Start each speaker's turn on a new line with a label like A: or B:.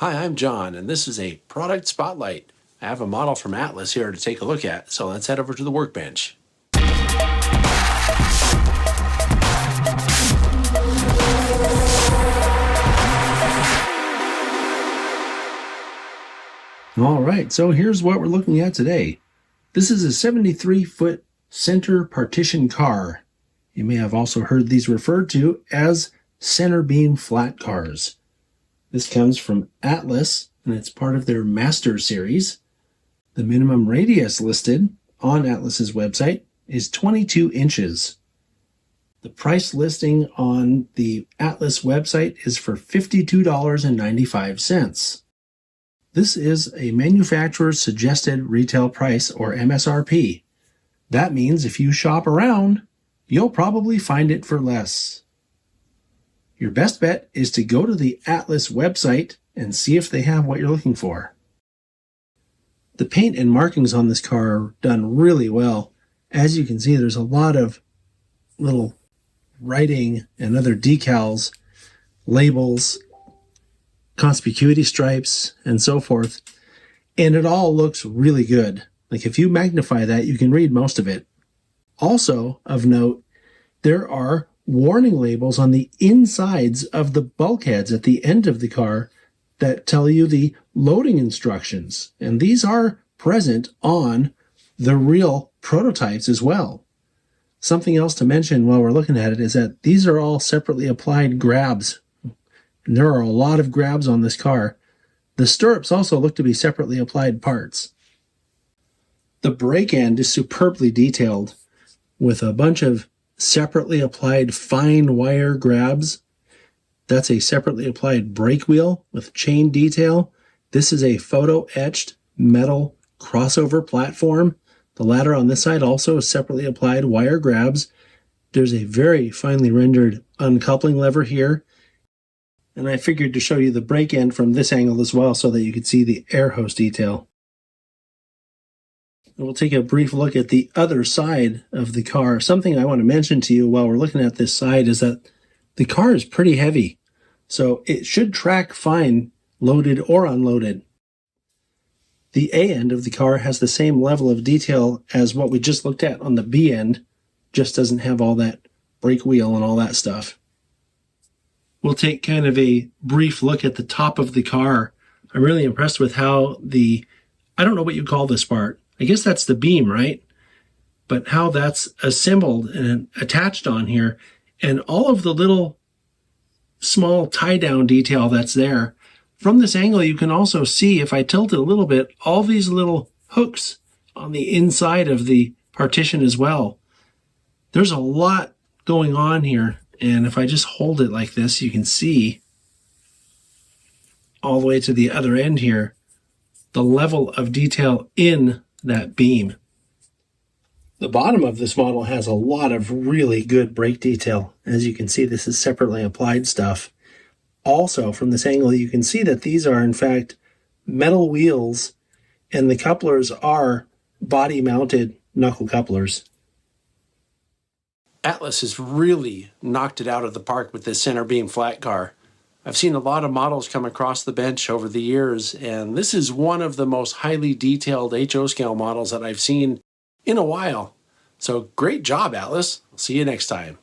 A: Hi, I'm John, and this is a product spotlight. I have a model from Atlas here to take a look at, so let's head over to the workbench. All right, so here's what we're looking at today. This is a 73-foot Center Partition Car. You may have also heard these referred to as center beam flat cars. This comes from Atlas, and it's part of their Master series. The minimum radius listed on Atlas's website is 22 inches. The price listing on the Atlas website is for $52.95. This is a manufacturer's suggested retail price, or MSRP. That means if you shop around, you'll probably find it for less. Your best bet is to go to the Atlas website and see if they have what you're looking for. The paint and markings on this car are done really well. As you can see, there's a lot of little writing and other decals, labels, conspicuity stripes, and so forth. And it all looks really good. Like if you magnify that, you can read most of it. Also of note, there are warning labels on the insides of the bulkheads at the end of the car that tell you the loading instructions. And these are present on the real prototypes as well. Something else to mention while we're looking at it is that these are all separately applied grabs. And there are a lot of grabs on this car. The stirrups also look to be separately applied parts. The brake end is superbly detailed with a bunch of separately applied fine wire grabs. That's a separately applied brake wheel with chain detail. This is a photo etched metal crossover platform. The ladder on this side also is separately applied wire grabs. There's a very finely rendered uncoupling lever here. And I figured to show you the brake end from this angle as well so that you could see the air hose detail. And we'll take a brief look at the other side of the car. Something I want to mention to you while we're looking at this side is that the car is pretty heavy, so it should track fine loaded or unloaded. The A end of the car has the same level of detail as what we just looked at on the B end, just doesn't have all that brake wheel and all that stuff. We'll take kind of a brief look at the top of the car. I'm really impressed with how I don't know what you call this part. I guess that's the beam, right? But how that's assembled and attached on here, and all of the little small tie-down detail that's there. From this angle, you can also see, if I tilt it a little bit, all these little hooks on the inside of the partition as well. There's a lot going on here. And if I just hold it like this, you can see all the way to the other end here, the level of detail in that beam. The bottom of this model has a lot of really good brake detail. As you can see, this is separately applied stuff. Also, from this angle, you can see that these are in fact metal wheels, and the couplers are body-mounted knuckle couplers. Atlas has really knocked it out of the park with this center beam flat car. I've seen a lot of models come across the bench over the years, and this is one of the most highly detailed HO scale models that I've seen in a while. So great job, Atlas. I'll see you next time.